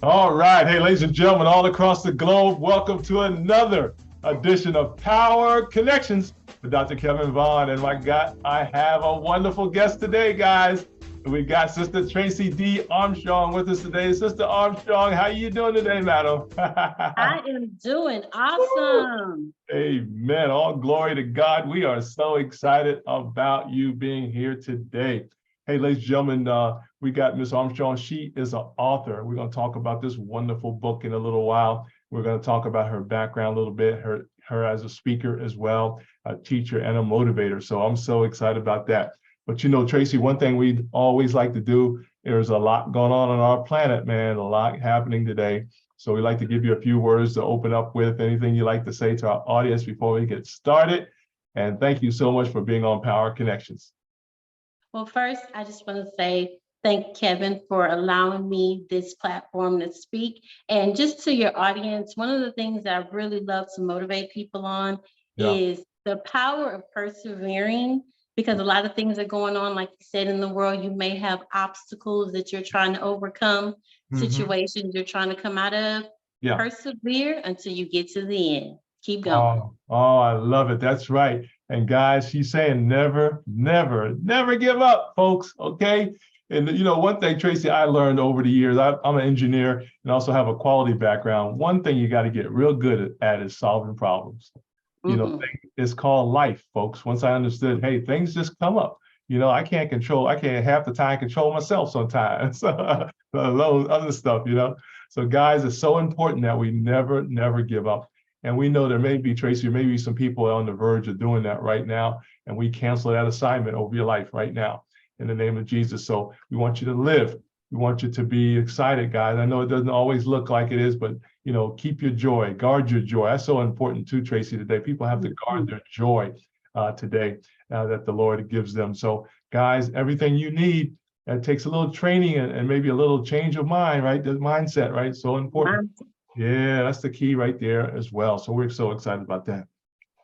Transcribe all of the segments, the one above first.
All right. Hey, ladies and gentlemen, all across the globe, welcome to another edition of Power Connections with Dr. Kevin Vaughn. And my God, I have a wonderful guest today, guys. We got Sister Tracey D. Armstrong with us today. Sister Armstrong, how you doing today, madam? I am doing awesome. Amen. All glory to God. We are so excited about you being here today. Hey, ladies and gentlemen, we got Miss Armstrong. She is an author. We're going to talk about this wonderful book in a little while. We're going to talk about her background a little bit, her as a speaker as well, a teacher and a motivator. So I'm so excited about that. But you know, Tracey, one thing we always like to do, there's a lot going on our planet, man, a lot happening today. So we'd like to give you a few words to open up with, anything you'd like to say to our audience before we get started. And thank you so much for being on Power Connections. Well, first, I just want to say thank Kevin for allowing me this platform to speak. And just to your audience, one of the things that I really love to motivate people on is the power of persevering, because a lot of things are going on, like you said, in the world. You may have obstacles that you're trying to overcome, situations you're trying to come out of. Persevere until you get to the end. Keep going. Oh, I love it. That's right. And guys, she's saying never, never, never give up, folks. Okay. And you know, one thing, Tracey, I learned over the years, I'm an engineer and also have a quality background. One thing you got to get real good at is solving problems. You know, it's called life, folks. Once I understood, hey, things just come up. You know, I can't half the time control myself sometimes, other stuff, you know. So guys, it's so important that we never, never give up. And we know there may be, Tracey, there may be some people on the verge of doing that right now. And we cancel that assignment over your life right now in the name of Jesus. So we want you to live. We want you to be excited, guys. I know it doesn't always look like it is, but you know, keep your joy, guard your joy. That's so important too, Tracey, today. People have to guard their joy today that the Lord gives them. So guys, everything you need, it takes a little training and maybe a little change of mind, right? The mindset, right? So important. Yeah, that's the key right there as well. So we're so excited about that.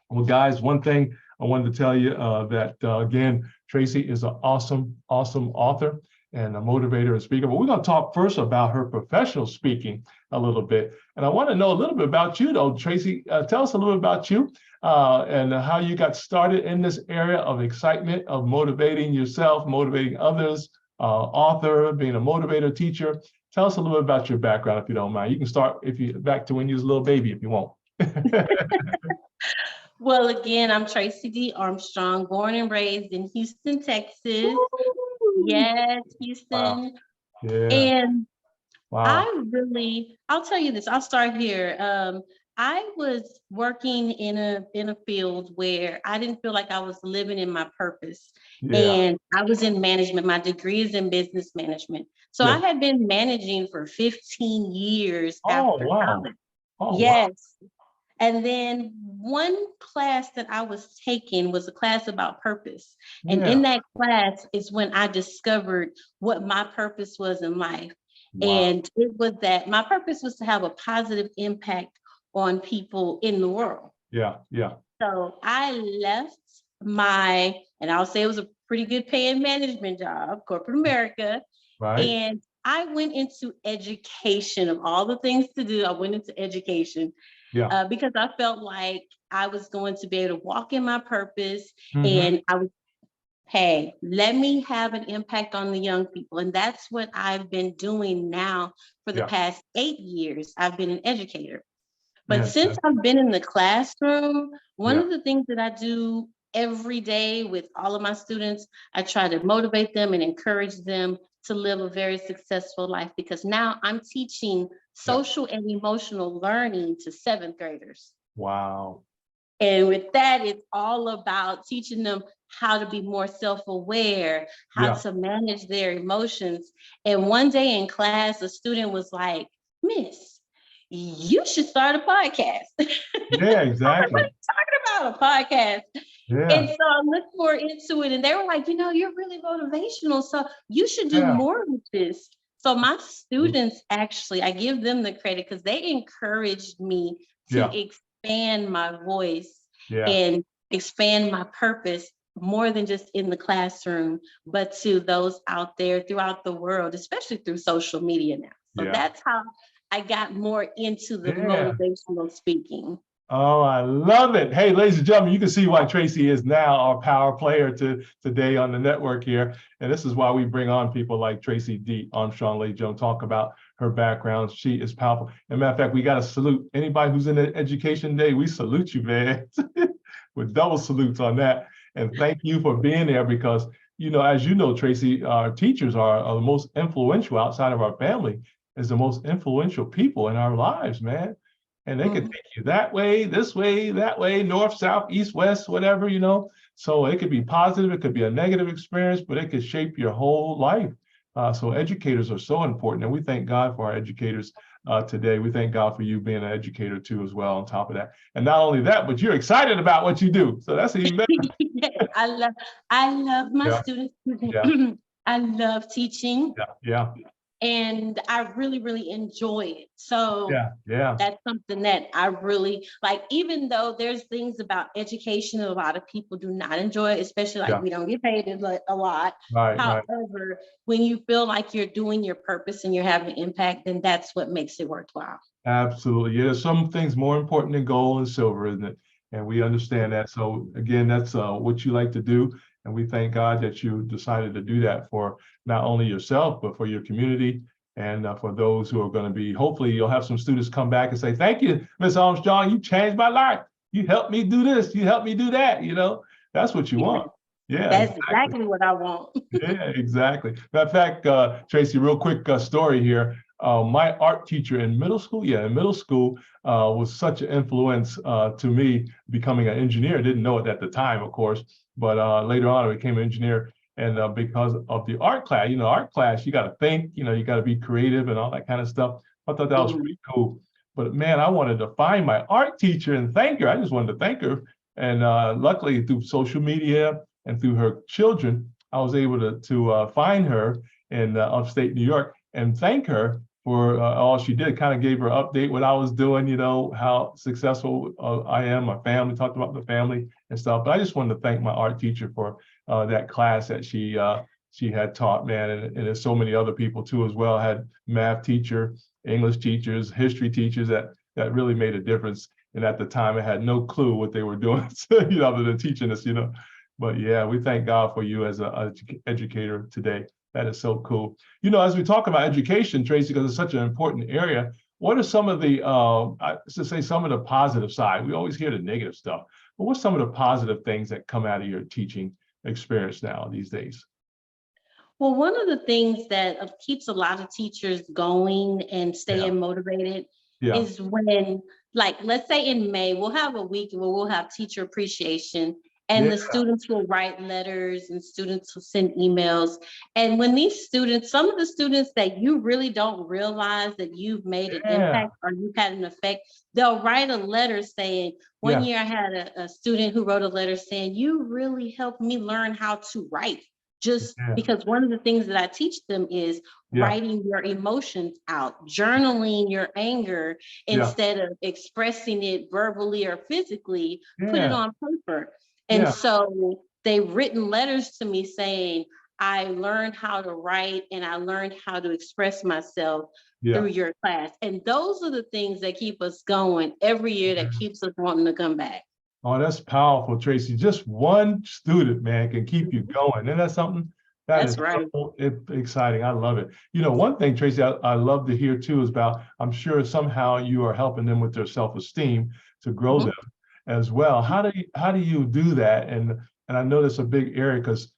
Well, guys, one thing I wanted to tell you that, again, Tracey is an awesome, awesome author and a motivator and speaker. But we're going to talk first about her professional speaking a little bit. And I want to know a little bit about you, though, Tracey. Tell us a little bit about you and how you got started in this area of excitement, of motivating yourself, motivating others, author, being a motivator, teacher. Tell us a little bit about your background, if you don't mind. You can start back to when you was a little baby, if you want. Well, again, I'm Tracey D. Armstrong, born and raised in Houston, Texas. Yes, Houston. Wow. Yeah. And wow. I'll tell you this. I'll start here. I was working in a field where I didn't feel like I was living in my purpose. And I was in management. My degree is in business management. So I had been managing for 15 years after college. Yes. Wow. And then one class that I was taking was a class about purpose. And in that class is when I discovered what my purpose was in life. Wow. And it was that my purpose was to have a positive impact on people in the world. Yeah. So I left and I'll say it was a pretty good paying management job, corporate America. Right. And I went into education. Of all the things to do, I went into education. Because I felt like I was going to be able to walk in my purpose and hey, let me have an impact on the young people. And that's what I've been doing now for the past 8 years. I've been an educator. But since I've been in the classroom, one of the things that I do every day with all of my students, I try to motivate them and encourage them to live a very successful life, because now I'm teaching social and emotional learning to 7th graders. Wow. And with that, it's all about teaching them how to be more self-aware, how to manage their emotions. And one day in class, a student was like, "Miss, you should start a podcast." Yeah, exactly. What are you talking about, a podcast? Yeah. And so I looked more into it, and they were like, "You're really motivational, so you should do more with this." So my students, actually, I give them the credit because they encouraged me to expand my voice and expand my purpose more than just in the classroom, but to those out there throughout the world, especially through social media now. So that's how I got more into the Yeah. motivational speaking. Oh, I love it. Hey, ladies and gentlemen, you can see why Tracey is now our power player today on the network here. And this is why we bring on people like Tracey D, Armstrong, ladies and gentlemen, talk about her background. She is powerful. As a matter of fact, we got to salute anybody who's in the education day. We salute you, man, with double salutes on that. And thank you for being there because, you know, as you know, Tracey, our teachers are the most influential outside of our family, is the most influential people in our lives, man. And they could take you that way, this way, that way, north, south, east, west, whatever, you know. So it could be positive, it could be a negative experience, but it could shape your whole life. So educators are so important, and we thank God for our educators today. We thank God for you being an educator too, as well. On top of that, and not only that, but you're excited about what you do. So that's even better. I love my students. Yeah. I love teaching. Yeah. And I really, really enjoy it. So Yeah. that's something that I really like, even though there's things about education that a lot of people do not enjoy, especially like we don't get paid a lot. Right. However, when you feel like you're doing your purpose and you're having impact, then that's what makes it worthwhile. Absolutely. Yeah, some things more important than gold and silver, isn't it? And we understand that. So again, that's what you like to do. And we thank God that you decided to do that for not only yourself, but for your community and for those who are going to be, hopefully you'll have some students come back and say, thank you, Ms. Armstrong, you changed my life. You helped me do this. You helped me do that. You know, that's what you want. Yeah, that's exactly what I want. Yeah, exactly. Matter of fact, Tracey, real quick story here. My art teacher in middle school, was such an influence to me becoming an engineer. Didn't know it at the time, of course, but later on I became an engineer. And because of the art class, art class, you got to think, you got to be creative and all that kind of stuff. I thought that was pretty cool. But man, I wanted to find my art teacher and thank her. I just wanted to thank her. And luckily through social media and through her children, I was able to find her in upstate New York and thank her for all she did. Kind of gave her an update what I was doing, how successful I am, my family, talked about the family and stuff. But I just wanted to thank my art teacher for that class that she had taught, man. And there's so many other people too as well. I had math teacher, English teachers, history teachers that really made a difference. And at the time, I had no clue what they were doing, other than teaching us, But yeah, we thank God for you as an educator today. That is so cool. As we talk about education, Tracey, because it's such an important area, what are some of the, some of the positive side? We always hear the negative stuff, but what's some of the positive things that come out of your teaching experience now these days? Well, one of the things that keeps a lot of teachers going and staying motivated is when, like, let's say in May, we'll have a week where we'll have teacher appreciation. And the students will write letters and students will send emails. And when these students, some of the students that you really don't realize that you've made an impact or you've had an effect, they'll write a letter saying, one year I had a student who wrote a letter saying, you really helped me learn how to write. Just because one of the things that I teach them is writing your emotions out, journaling your anger instead of expressing it verbally or physically, put it on paper. And so they've written letters to me saying, I learned how to write and I learned how to express myself through your class. And those are the things that keep us going every year, that keeps us wanting to come back. Oh, that's powerful, Tracey. Just one student, man, can keep you going. Isn't that something? That's right. So exciting. I love it. One thing, Tracey, I love to hear too is about, I'm sure somehow you are helping them with their self-esteem to grow them as well. How do you do that? And I know that's a big area because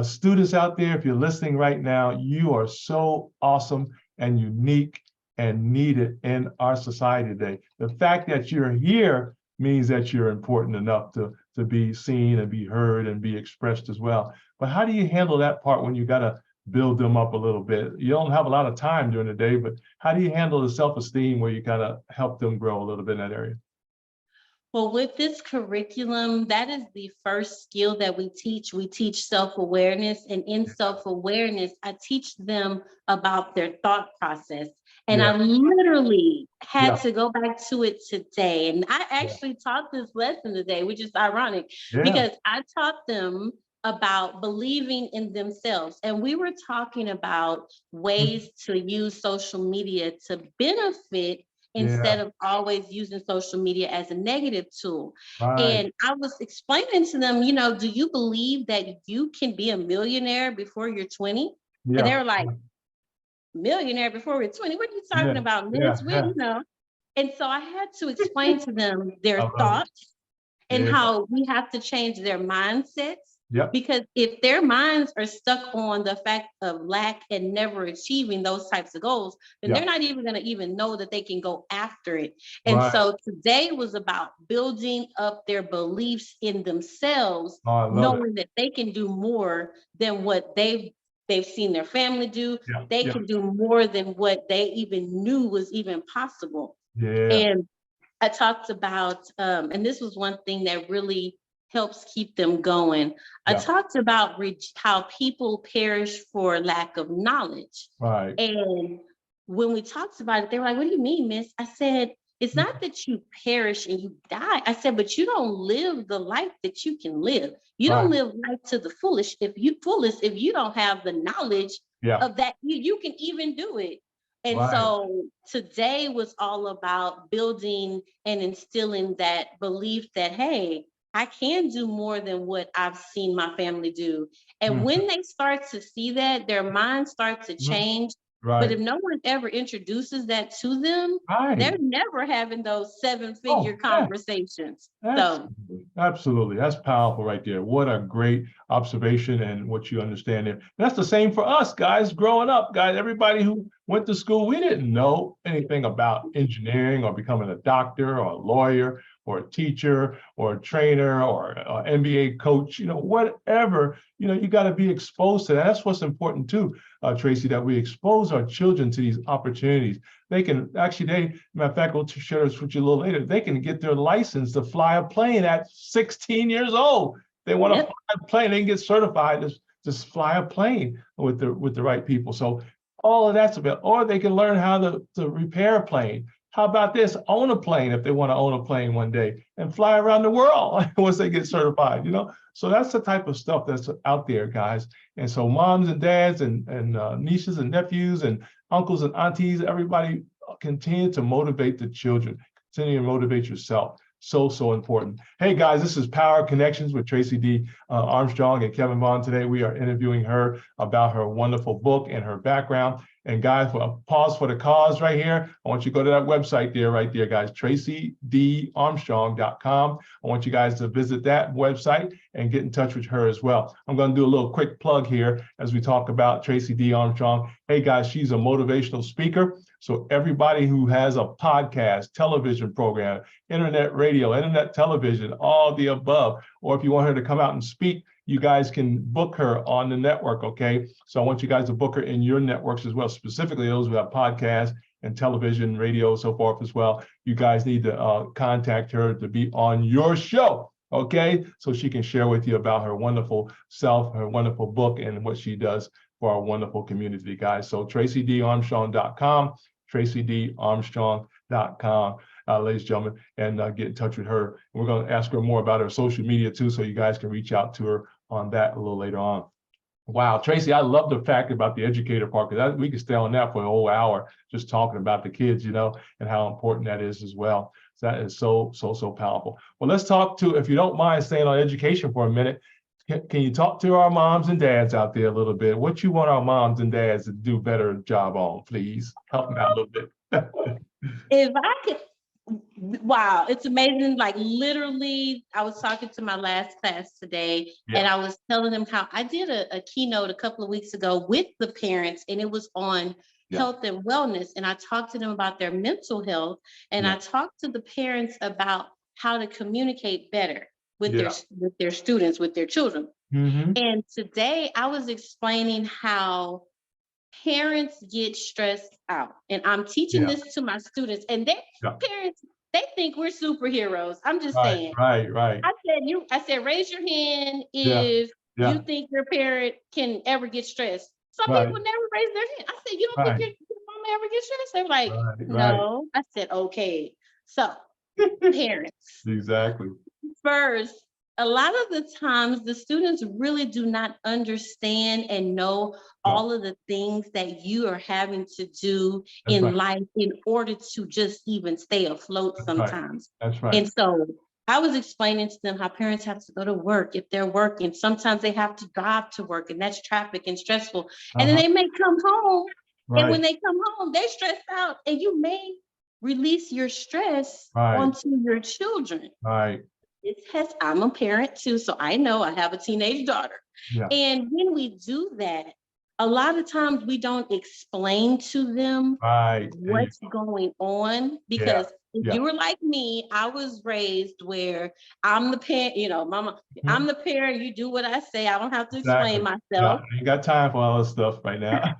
students out there, if you're listening right now, you are so awesome and unique and needed in our society today. The fact that you're here means that you're important enough to be seen and be heard and be expressed as well. But how do you handle that part when you got to build them up a little bit? You don't have a lot of time during the day, but how do you handle the self-esteem where you got to help them grow a little bit in that area? Well, with this curriculum, that is the first skill that we teach. We teach self-awareness, and in self-awareness, I teach them about their thought process. And I literally had to go back to it today. And I actually taught this lesson today, which is ironic because I taught them about believing in themselves. And we were talking about ways to use social media to benefit instead of always using social media as a negative tool. Right. And I was explaining to them, do you believe that you can be a millionaire before you're 20? And they were like, millionaire before we're 20? What are you talking about, Liz? And so I had to explain to them their thoughts and how we have to change their mindsets. Because if their minds are stuck on the fact of lack and never achieving those types of goals, then they're not even going to even know that they can go after it. And so today was about building up their beliefs in themselves, knowing that they can do more than what they've seen their family do. They can do more than what they even knew was even possible. And I talked about, and this was one thing that really helps keep them going. I talked about how people perish for lack of knowledge. And when we talked about it, they were like, what do you mean, miss? I said, it's not that you perish and you die. I said, but you don't live the life that you can live. You don't live life to the fullest if you don't have the knowledge of that, you can even do it. And so today was all about building and instilling that belief that, hey, I can do more than what I've seen my family do. And when they start to see that, their minds start to change. But if no one ever introduces that to them, they're never having those 7-figure conversations. Absolutely. That's powerful right there. What a great observation and what you understand there. That's the same for us, guys, growing up, guys. Everybody who went to school, we didn't know anything about engineering or becoming a doctor or a lawyer or a teacher or a trainer or an NBA coach, whatever, you got to be exposed to that. That's what's important too, Tracey, that we expose our children to these opportunities. They can matter of fact, we'll share this with you a little later. They can get their license to fly a plane at 16 years old. They want to fly a plane, they can get certified to just fly a plane with the right people. So all of that's about, or they can learn how to repair a plane. How about this? Own a plane if they want to own a plane one day and fly around the world once they get certified, So that's the type of stuff that's out there, guys. And so moms and dads and nieces and nephews and uncles and aunties, everybody continue to motivate the children. Continue to motivate yourself. So important. Hey, guys, this is Power Connections with Tracey D. Armstrong and Kevin Vaughn. Today, we are interviewing her about her wonderful book and her background. And guys, for a pause for the cause right here, I want you to go to that website right there, guys, TraceyDArmstrong.com. I want you guys to visit that website and get in touch with her as well. I'm going to do a little quick plug here as we talk about Tracey D. Armstrong. Hey, guys, she's a motivational speaker. So everybody who has a podcast, television program, internet radio, internet television, all the above, or if you want her to come out and speak, you guys can book her on the network, okay? So I want you guys to book her in your networks as well, specifically those who have podcasts and television, radio, so forth as well. You guys need to contact her to be on your show, okay? So she can share with you about her wonderful self, her wonderful book, and what she does for our wonderful community, guys. So TraceyDArmstrong.com, TraceyDArmstrong.com. Ladies and gentlemen, and get in touch with her. We're going to ask her more about her social media too, so you guys can reach out to her on that a little later on. Wow, Tracey, I love the fact about the educator part, because we could stay on that for a whole hour just talking about the kids, and how important that is as well. So that is so powerful. Well, let's talk to, if you don't mind staying on education for a minute, can you talk to our moms and dads out there a little bit? What you want our moms and dads to do a better job on, please? Help them out a little bit. If I could, wow, it's amazing. Like literally, I was talking to my last class today, and I was telling them how I did a keynote a couple of weeks ago with the parents, and it was on health and wellness. And I talked to them about their mental health, and I talked to the parents about how to communicate better with their students, with their children. And today I was explaining how parents get stressed out, and I'm teaching this to my students, and their parents, they think we're superheroes. I'm just saying. Right. I said, raise your hand if you think your parent can ever get stressed. Some people never raise their hand. I said, you don't think your mama ever gets stressed? They were like, no. I said, okay. So parents. Exactly. First, a lot of the times the students really do not understand and know all of the things that you are having to do That's in right. life in order to just even stay afloat That's right. sometimes. That's right. And so I was explaining to them how parents have to go to work if they're working. Sometimes they have to drive to work, and that's traffic and stressful. And then they may come home, and when Right. they come home, they're stressed out, and you may release your stress Right. onto your children. Right. I'm a parent too, so I know I have a teenage daughter. Yeah. And when we do that, a lot of times we don't explain to them Right. what's going on, Yeah. because if Yeah. you were like me, I was raised where I'm the parent, mama, I'm Mhm. the parent, you do what I say, I don't have to explain Exactly. Yeah. myself. I ain't got time for all this stuff right now.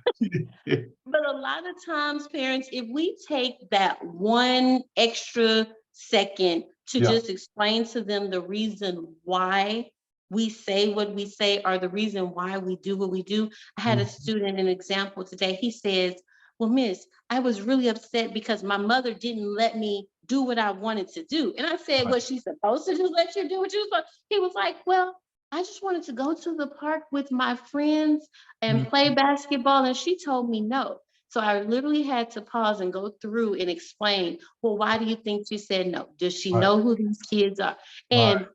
But a lot of times, parents, if we take that one extra second to Yeah. just explain to them the reason why we say what we say, or the reason why we do what we do. I had a Mhm. student, an example today. He says, well, Miss, I was really upset because my mother didn't let me do what I wanted to do. And I said, Right. was she supposed to just let you do what you was supposed? He was like, well, I just wanted to go to the park with my friends and Mhm. play basketball. And she told me no. So I literally had to pause and go through and explain, well, why do you think she said no? Does she Right. know who these kids are? Right. And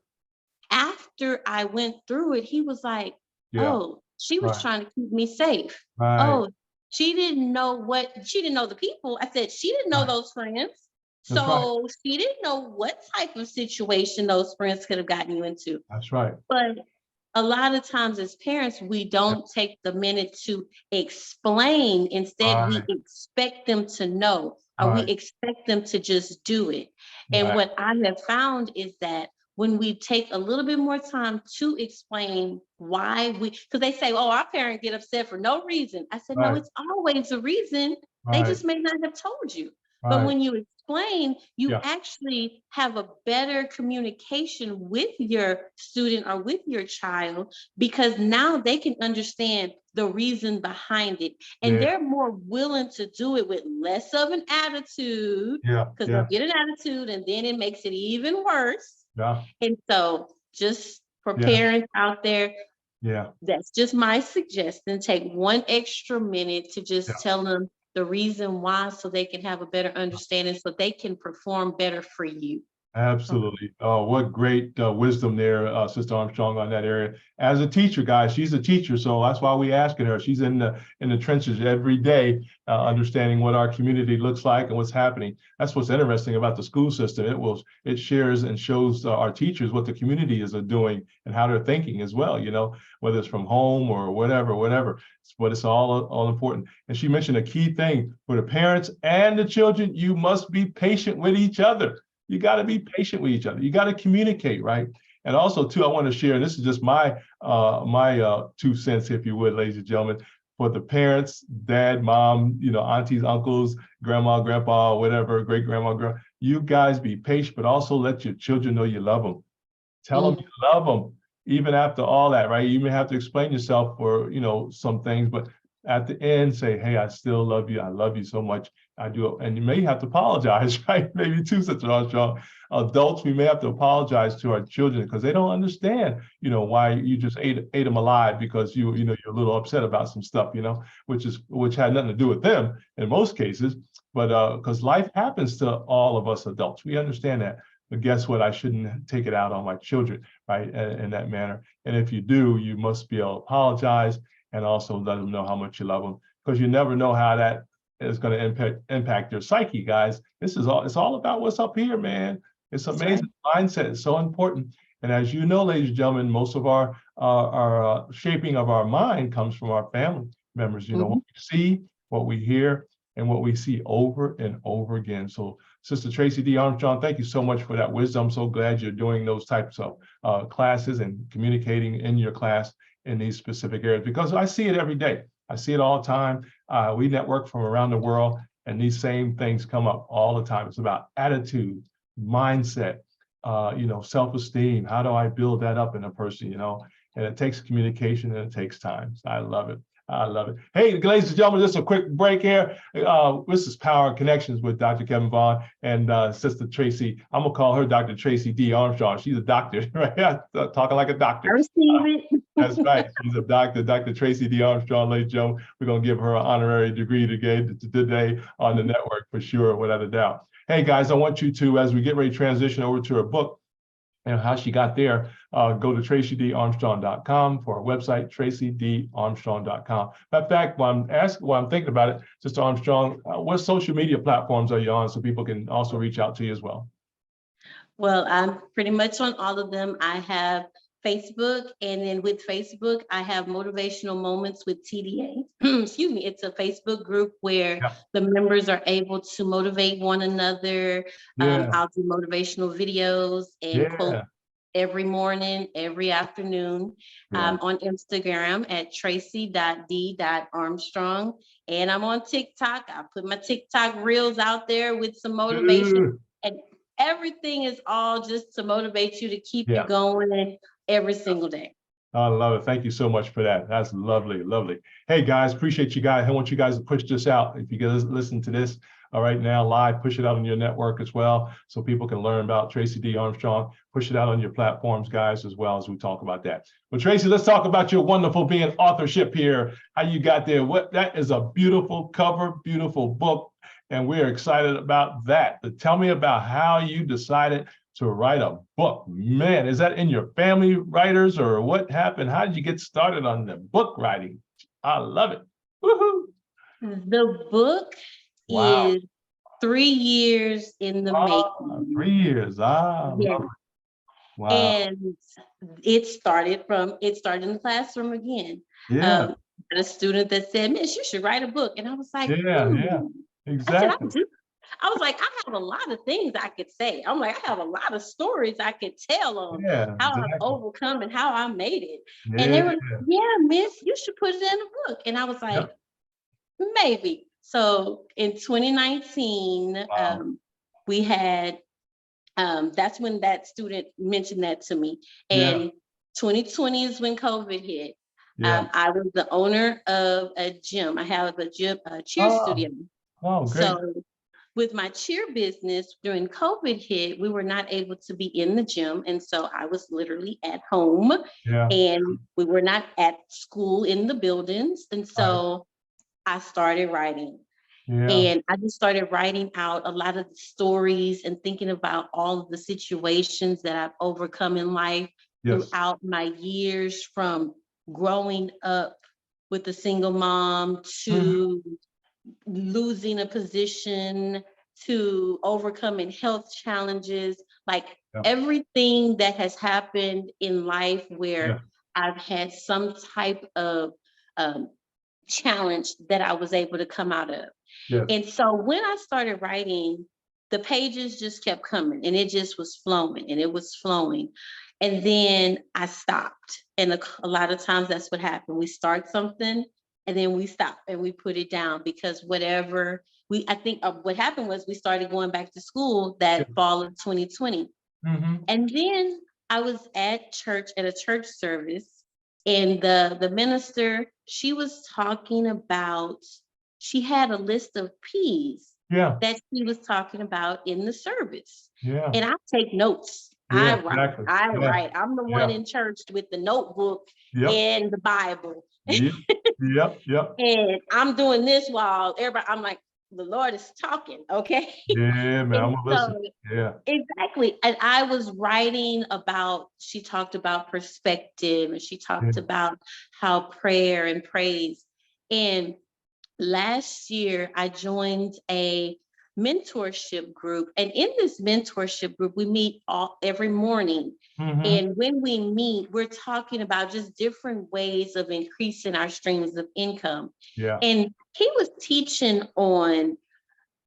after I went through it, he was like, Yeah. oh, she was Right. trying to keep me safe. Right. Oh, she didn't know the people. I said, she didn't know Right. those friends. That's right. So she didn't know what type of situation those friends could have gotten you into. That's right. But a lot of times as parents, we Yeah. don't take the minute to explain. Instead, we Right. expect them to know, or we Right. expect them to just do it. And Right. what I have found is that when we take a little bit more time to explain why because they say, oh, our parents get upset for no reason. I said, no, Right. it's always a reason. They Right. just may not have told you. But Right. when you explain, you Yeah. actually have a better communication with your student or with your child, because now they can understand the reason behind it. And Yeah. they're more willing to do it with less of an attitude, Yeah. because Yeah. they'll get an attitude and then it makes it even worse. Yeah. And so, just for Yeah. parents out there, Yeah. that's just my suggestion. Take one extra minute to Yeah. just tell them the reason why, so they can have a better understanding, so they can perform better for you. Absolutely. Oh, what great wisdom there, Sister Armstrong, on that area. As a teacher, guys, she's a teacher, so that's why we asking her. She's in the trenches every day, understanding what our community looks like and what's happening. That's what's interesting about the school system. It shares and shows our teachers what the community is doing and how they're thinking as well. Whether it's from home or whatever. But it's all important. And she mentioned a key thing for the parents and the children: you must be patient with each other. You got to be patient with each other. You got to communicate, right? And also, too, I want to share, and this is just my 2 cents, if you would, ladies and gentlemen, for the parents, dad, mom, aunties, uncles, grandma, grandpa, whatever, great grandma, you guys be patient, but also let your children know you love them. Tell them you love them, even after all that, right? You may have to explain yourself for, some things, but at the end, say, hey, I still love you. I love you so much. I do. And you may have to apologize, right? Maybe too, Sister Armstrong. Adults, we may have to apologize to our children because they don't understand, why you just ate them alive because you're a little upset about some stuff, which had nothing to do with them in most cases. But because life happens to all of us adults, we understand that. But guess what? I shouldn't take it out on my children, right? In that manner. And if you do, you must be able to apologize and also let them know how much you love them, because you never know how that is going to impact their psyche, guys. It's all about what's up here, man. It's amazing. Right. Mindset is so important. And as you know, ladies and gentlemen, most of our shaping of our mind comes from our family members. What we see, what we hear, and what we see over and over again. So, Sister Tracey D. Armstrong, thank you so much for that wisdom. I'm so glad you're doing those types of classes and communicating in your class in these specific areas, because I see it every day. I see it all the time. We network from around the world, and these same things come up all the time. It's about attitude, mindset, self-esteem. How do I build that up in a person, And it takes communication and it takes time. So I love it. I love it. Hey, ladies and gentlemen, just a quick break here. This is Power and Connections with Dr. Kevin Vaughn and Sister Tracey. I'm gonna call her Dr. Tracey D. Armstrong. She's a doctor, right? Talking like a doctor. I receive it. That's right. She's a doctor, Dr. Tracey D. Armstrong, ladies and gentlemen. We're gonna give her an honorary degree today on the network for sure, without a doubt. Hey guys, I want you to, as we get ready to transition over to her book, and how she got there, go to TraceyDArmstrong.com for our website, TraceyDArmstrong.com. In fact, while I'm thinking about it, Sister Armstrong, what social media platforms are you on so people can also reach out to you as well? Well, I'm pretty much on all of them. I have Facebook, and then with Facebook, I have Motivational Moments with TDA. Excuse me, it's a Facebook group where the members are able to motivate one another. I'll do motivational videos and quote every morning, every afternoon. I'm on Instagram at Tracey.D.Armstrong, and I'm on TikTok. I put my TikTok reels out there with some motivation, and everything is all just to motivate you to keep you going every single day. I love it. Thank you so much for that. That's lovely, lovely. Hey guys, appreciate you guys. I want you guys to push this out. If you guys listen to this right now live, push it out on your network as well so people can learn about Tracey D. Armstrong. Push it out on your platforms, guys, as well as we talk about that. Well, Tracey, let's talk about your wonderful being authorship here. How you got there. That is a beautiful cover, beautiful book, and we're excited about that. But tell me about how you decided to write a book. Man, is that in your family writers or what happened? How did you get started on the book writing? I love it. Woohoo! The book is 3 years in the making. 3 years. Love it. Wow. And it started in the classroom again. A student that said, Miss, you should write a book. And I was like, Exactly. I was like, I have a lot of things I could say. I'm like, I have a lot of stories I could tell on how I've overcome and how I made it. And they were like, Miss, you should put it in a book. And I was like, maybe. So in 2019, we had, that's when that student mentioned that to me. And 2020 is when COVID hit. I was the owner of a gym. I have a cheer studio. Oh, great. So with my cheer business, during COVID hit, we were not able to be in the gym. And so I was literally at home and we were not at school in the buildings. And so I started writing. And I just started writing out a lot of the stories and thinking about all of the situations that I've overcome in life throughout my years, from growing up with a single mom to losing a position to overcoming health challenges, like everything that has happened in life where I've had some type of challenge that I was able to come out of. And so when I started writing, the pages just kept coming and it just was flowing and it was flowing. And then I stopped. And a lot of times that's what happened. We start something and then we stop and we put it down because I think what happened was we started going back to school that fall of 2020. And then I was at a church service, and the minister, she was talking about, she had a list of P's that she was talking about in the service. And I take notes. I write. I'm the one in church with the notebook and the Bible. And I'm doing this while everybody, I'm like, the Lord is talking, okay? Yeah, man, I'm gonna listen. Exactly. And I was writing about, she talked about perspective and she talked about how prayer and praise. And last year I joined a mentorship group. And in this mentorship group, we meet every morning. And when we meet, we're talking about just different ways of increasing our streams of income. And he was teaching on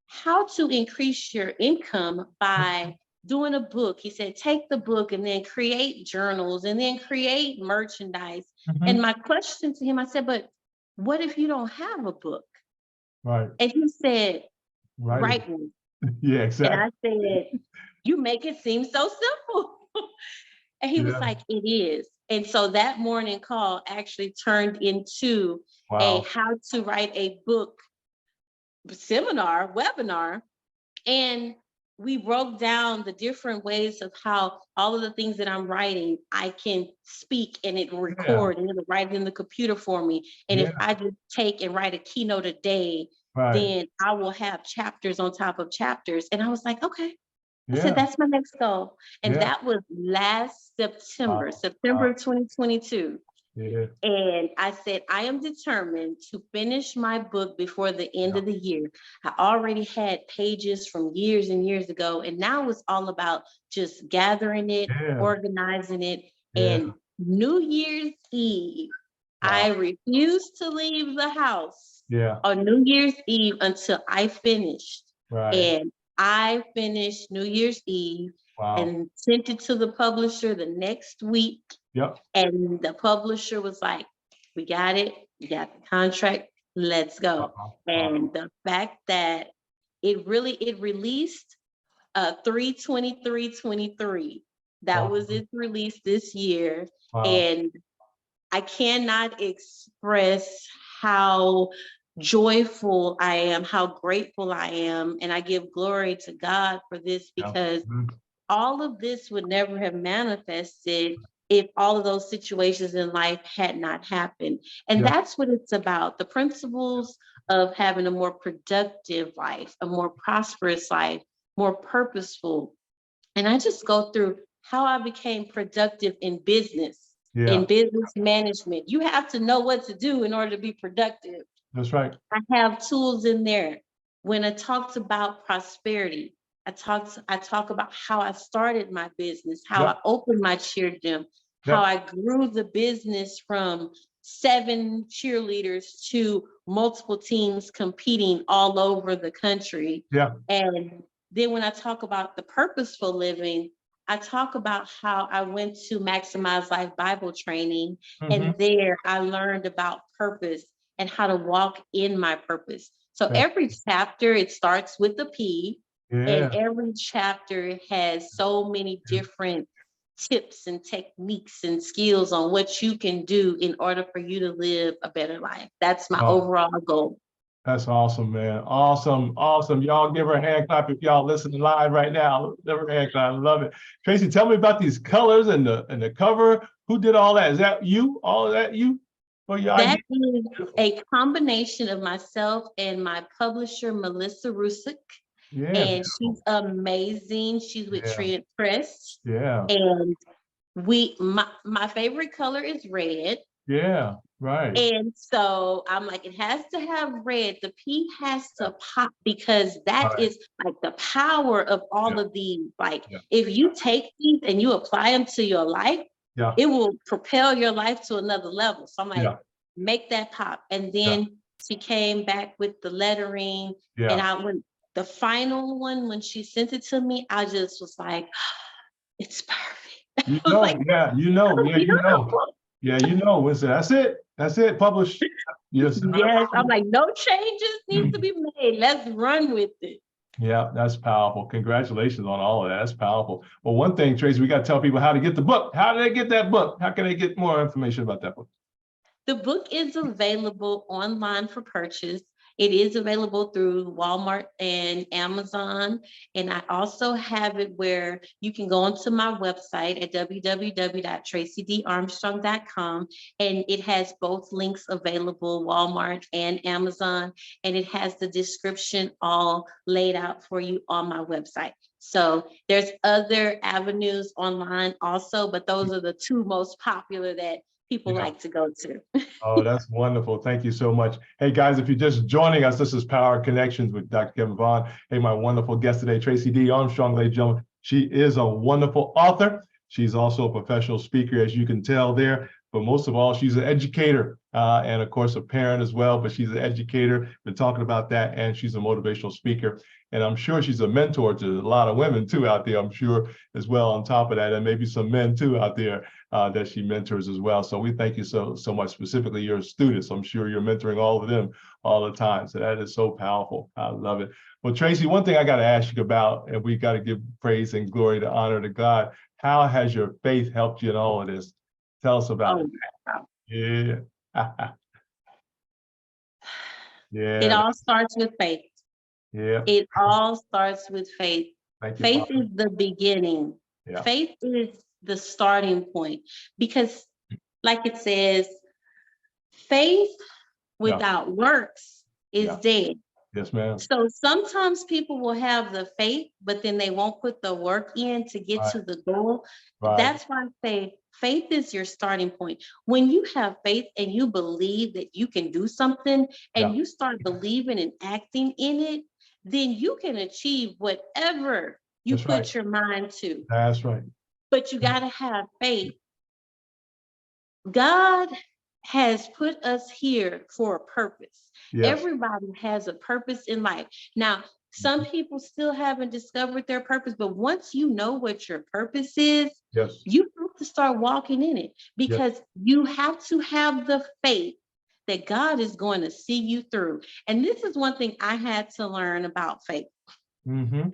how to increase your income by doing a book. He said, take the book and then create journals and then create merchandise. And my question to him, I said, but what if you don't have a book? And he said, write one. Exactly. And I said, you make it seem so simple. And he was like, it is. And so that morning call actually turned into a how to write a book seminar, webinar. And we broke down the different ways of how all of the things that I'm writing, I can speak and it will record and it'll write it in the computer for me. And if I just take and write a keynote a day, then I will have chapters on top of chapters. And I was like, okay. I said, that's my next goal. And that was last September, September of 2022. Yeah. And I said, I am determined to finish my book before the end of the year. I already had pages from years and years ago, and now it's all about just gathering it, organizing it. And New Year's Eve, I refused to leave the house on New Year's Eve until I finished. And I finished New Year's Eve and sent it to the publisher the next week. And the publisher was like, we got it. You got the contract. Let's go. And the fact that it released 3/23/23. That was its release this year. And I cannot express how joyful I am, how grateful I am. And I give glory to God for this, because all of this would never have manifested if all of those situations in life had not happened. And that's what it's about. The principles of having a more productive life, a more prosperous life, more purposeful. And I just go through how I became productive in business, in business management. You have to know what to do in order to be productive. That's right. I have tools in there. When I talked about prosperity, I talk about how I started my business, how I opened my cheer gym, how I grew the business from 7 cheerleaders to multiple teams competing all over the country. And then when I talk about the purposeful living, I talk about how I went to Maximize Life Bible training, and there I learned about purpose and how to walk in my purpose. So every chapter, it starts with the P, and every chapter has so many different tips and techniques and skills on what you can do in order for you to live a better life. That's my overall goal. That's awesome, man. Awesome, awesome. Y'all give her a hand clap if y'all listening live right now. Give her a hand clap. I love it. Tracey, tell me about these colors and the cover. Who did all that? Is that you? All of that you? That is a combination of myself and my publisher, Melissa Rusick. And she's amazing. She's with Trent Press. And my favorite color is red. Right. And so I'm like, it has to have red. The P has to pop, because that is like the power of all of these. Like if you take these and you apply them to your life, it will propel your life to another level. So I'm like, make that pop. And then she came back with the lettering, and I went, the final one, when she sent it to me, I just was like, it's perfect. You know, that's it, published. Yes, I'm like, no changes need to be made. Let's run with it. Yeah, that's powerful. Congratulations on all of that. That's powerful. Well, one thing, Tracey, we got to tell people how to get the book. How do they get that book? How can they get more information about that book? The book is available online for purchase. It is available through Walmart and Amazon. And I also have it where you can go onto my website at www.traceydarmstrong.com. And it has both links available, Walmart and Amazon. And it has the description all laid out for you on my website. So there's other avenues online also, but those are the two most popular that people like to go to. Oh, that's wonderful. Thank you so much. Hey, guys, if you're just joining us, this is Power Connections with Dr. Kevin Vaughn. Hey, my wonderful guest today, Tracey D. Armstrong, ladies and gentlemen. She is a wonderful author. She's also a professional speaker, as you can tell there. But most of all, she's an educator and, of course, a parent as well. But she's an educator. Been talking about that. And she's a motivational speaker. And I'm sure she's a mentor to a lot of women, too, out there, I'm sure, as well, on top of that. And maybe some men, too, out there that she mentors as well. So we thank you so much. Specifically, your students. I'm sure you're mentoring all of them all the time. So that is so powerful. I love it. Well, Tracey, one thing I got to ask you about, and we got to give praise and glory to honor to God. How has your faith helped you in all of this? Tell us about it. wow. Yeah. It Yeah. all starts with faith. Yeah. It all starts with faith. Thank you, Faith Father. is the beginning. Yeah. Faith is the starting point because, like it says, faith Yeah. without works is Yeah. dead. Yes, ma'am. So sometimes people will have the faith, but then they won't put the work in to get Right. to the goal. Right. That's why faith is your starting point. When you have faith and you believe that you can do something and Yeah. you start believing and acting in it, then you can achieve whatever you That's put right. your mind to. That's right. But you got to have faith. God has put us here for a purpose. Yes. Everybody has a purpose in life. Now, some people still haven't discovered their purpose, but once you know what your purpose is, Yes. you have to start walking in it Yes. because you have to have the faith that God is going to see you through. And this is one thing I had to learn about faith. Mm-hmm.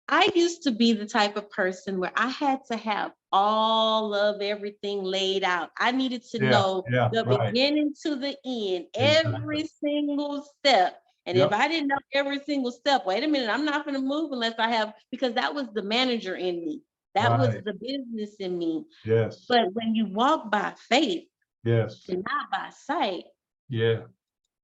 I used to be the type of person where I had to have all of everything laid out. I needed to Yeah. know Yeah. the Right. beginning to the end, Exactly. every single step. And if Yep. I didn't know every single step, wait a minute, I'm not going to move unless I have, because that was the manager in me. That was Right. the business in me. Yes. But when you walk by faith Yes. and not by sight, Yeah.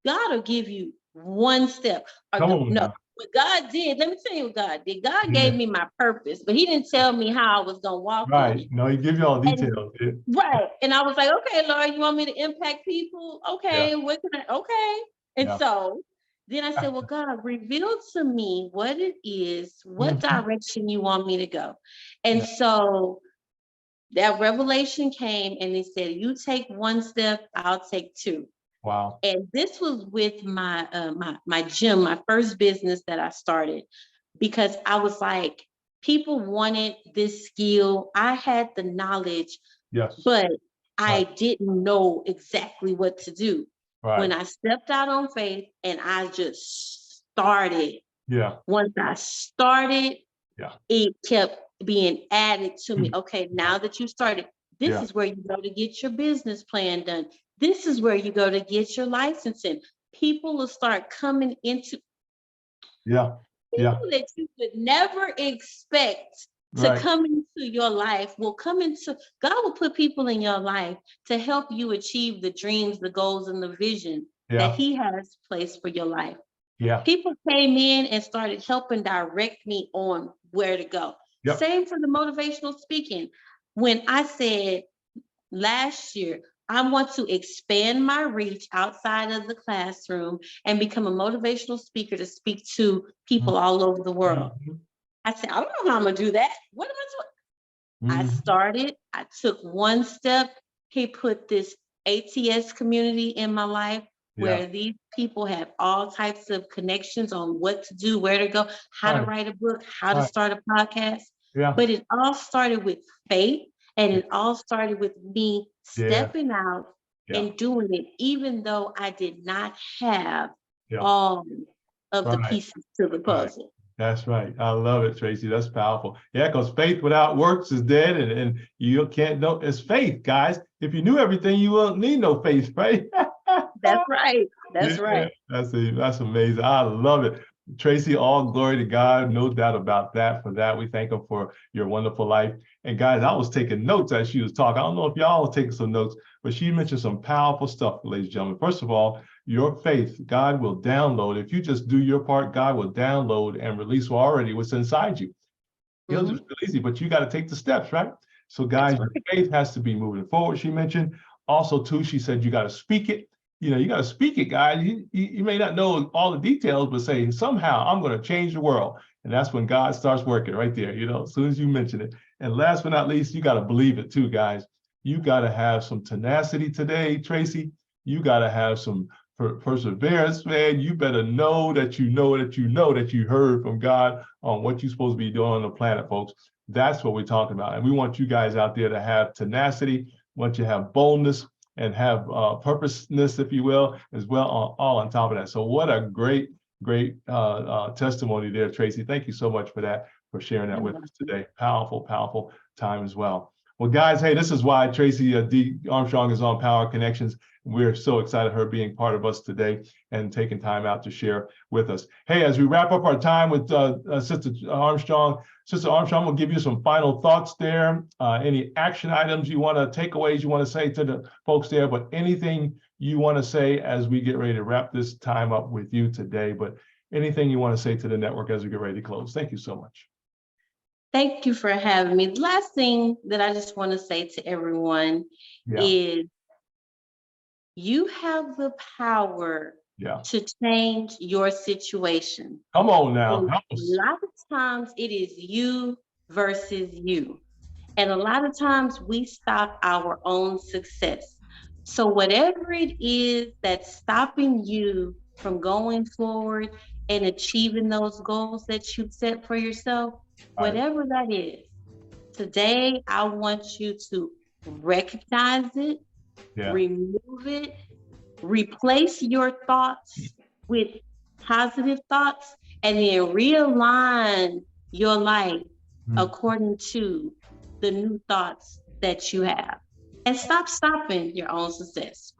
God will give you one step. Come on No, now. what God did, let me tell you what God did. God Yeah. gave me my purpose, but He didn't tell me how I was going to walk in Right. it. No, he give you all And details. Yeah. right. And I was like, okay, Lord, you want me to impact people? Yeah. Okay, what can I? Okay. And Yeah. so then I said, well, God, reveal to me what it is, what Mhm. direction you want me to go. And Yeah. so that revelation came and He said, you take one step, I'll take two. Wow. And this was with my my gym, my first business that I started, because I was like, people wanted this skill. I had the knowledge, Yes. but I Right. didn't know exactly what to do. When Right. I stepped out on faith and I just started, Yeah. once I started, Yeah. it kept being added to me. Mm. Okay, now that you started, this Yeah. is where you go to get your business plan done. This is where you go to get your licensing. People will start coming into Yeah. Yeah. people that you would never expect to Right. come into your life will come into, God will put people in your life to help you achieve the dreams, the goals, and the vision that Yeah. He has placed for your life. Yeah. People came in and started helping direct me on where to go. Yep. Same for the motivational speaking. When I said last year, I want to expand my reach outside of the classroom and become a motivational speaker to speak to people all over the world. Mm-hmm. I said, I don't know how I'm going to do that. What am I doing? I Mm-hmm. started, I took one step. He put this ATS community in my life Yeah. where these people have all types of connections on what to do, where to go, how to Right. write a book, how to Right. start a podcast. Yeah. But it all started with faith and Yeah. it all started with me Yeah. stepping out Yeah. and doing it, even though I did not have Yeah. all of the Right. pieces to the Right. puzzle. That's right. I love it, Tracy. That's powerful. Yeah, because faith without works is dead, and you can't know it's faith, guys. If you knew everything, you wouldn't need no faith, right? That's right. That's Yeah, right. that's amazing. I love it. Tracy, all glory to God. No doubt about that. For that, we thank Him for your wonderful life. And guys, I was taking notes as she was talking. I don't know if y'all were taking some notes, but she mentioned some powerful stuff, ladies and gentlemen. First of all, your faith, God will download. If you just do your part, God will download and release already what's inside you. He'll just release it, but you got to take the steps, right? So guys, your faith has to be moving forward, she mentioned. Also, too, she said you got to speak it. You know, you got to speak it, guys. You may not know all the details, but say, somehow I'm going to change the world. And that's when God starts working right there, you know, as soon as you mention it. And last but not least, you got to believe it too, guys. You got to have some tenacity today, Tracy. You got to have some perseverance, man. You better know that you know that you know that you heard from God on what you're supposed to be doing on the planet, folks. That's what we're talking about. And we want you guys out there to have tenacity, want you to have boldness, and have purposeness, if you will, as well, all on top of that. So what a great testimony there, Tracy. Thank you so much for that, for sharing that with us today. Powerful, powerful time as well. Well, guys, hey, this is why Tracey D. Armstrong is on Power Connections. We're so excited her being part of us today and taking time out to share with us. Hey, as we wrap up our time with Sister Armstrong, we'll give you some final thoughts there. Any action items you want to, takeaways you want to say to the folks there, but anything you want to say as we get ready to wrap this time up with you today, but anything you want to say to the network as we get ready to close. Thank you so much. Thank you for having me. The last thing that I just want to say to everyone is you have the power to change your situation. Come on now. A lot of times it is you versus you. And a lot of times we stop our own success. So whatever it is that's stopping you from going forward and achieving those goals that you've set for yourself, whatever that is, today I want you to recognize it, remove it, replace your thoughts with positive thoughts, and then realign your life according to the new thoughts that you have. And stop stopping your own success.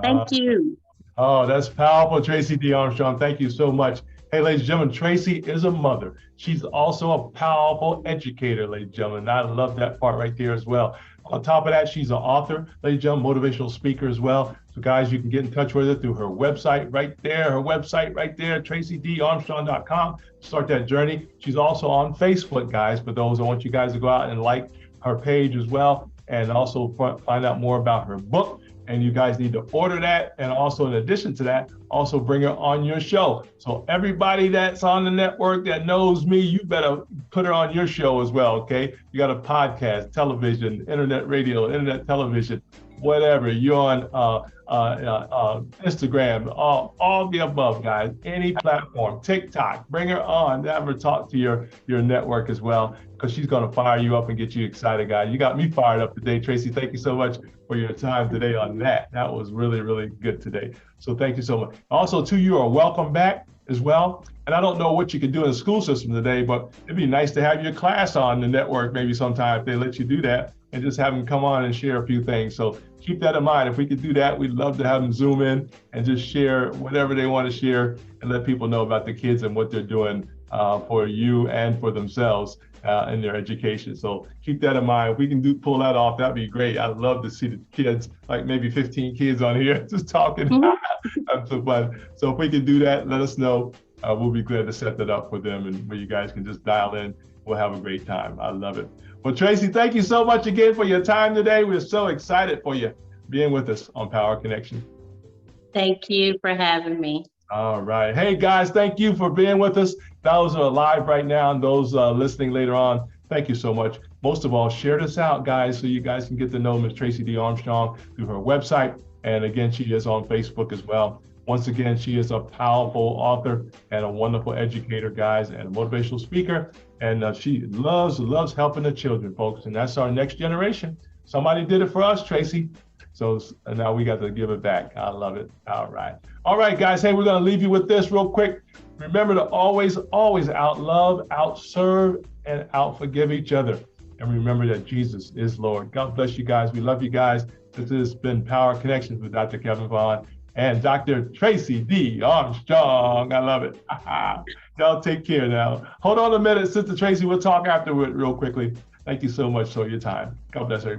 Thank you. Oh, that's powerful, Tracey D. Armstrong. Thank you so much. Hey, ladies and gentlemen, Tracey is a mother. She's also a powerful educator, ladies and gentlemen. I love that part right there as well. On top of that, she's an author, ladies and gentlemen, motivational speaker as well. So guys, you can get in touch with her through her website right there, traceydarmstrong.com. Start that journey. She's also on Facebook, guys, for those. I want you guys to go out and like her page as well, and also find out more about her book. And you guys need to order that. And also, in addition to that, also bring her on your show. So everybody that's on the network that knows me, you better put her on your show as well, okay? You got a podcast, television, internet radio, internet television, whatever. You're on Instagram, all the above, guys. Any platform, TikTok, bring her on. Have her talk to your network as well, because she's going to fire you up and get you excited, guys. You got me fired up today, Tracey. Thank you so much for your time today on that. That was really, really good today. So thank you so much. Also, too, you are welcome back as well. And I don't know what you can do in the school system today, but it'd be nice to have your class on the network maybe sometime if they let you do that, and just have them come on and share a few things. So keep that in mind. If we could do that, we'd love to have them Zoom in and just share whatever they want to share and let people know about the kids and what they're doing for you and for themselves in their education. So keep that in mind. If we can pull that off, that'd be great. I'd love to see the kids, like maybe 15 kids on here just talking. That's so fun. So if we can do that, let us know. We'll be glad to set that up for them, and where you guys can just dial in. We'll have a great time. I love it. Well, Tracey, thank you so much again for your time today. We're so excited for you being with us on Power Connection. Thank you for having me. All right. Hey, guys, thank you for being with us. Those are live right now, and those listening later on, thank you so much. Most of all, share this out, guys, so you guys can get to know Ms. Tracey D. Armstrong through her website. And again, she is on Facebook as well. Once again, she is a powerful author and a wonderful educator, guys, and a motivational speaker. And she loves helping the children, folks. And that's our next generation. Somebody did it for us, Tracey. So now we got to give it back. I love it. All right. All right, guys. Hey, we're going to leave you with this real quick. Remember to always out-love, out-serve, and out-forgive each other. And remember that Jesus is Lord. God bless you guys. We love you guys. This has been Power Connections with Dr. Kevin Vaughn and Dr. Tracey D. Armstrong. I love it. Y'all take care now. Hold on a minute, Sister Tracey. We'll talk afterward real quickly. Thank you so much for your time. God bless everybody.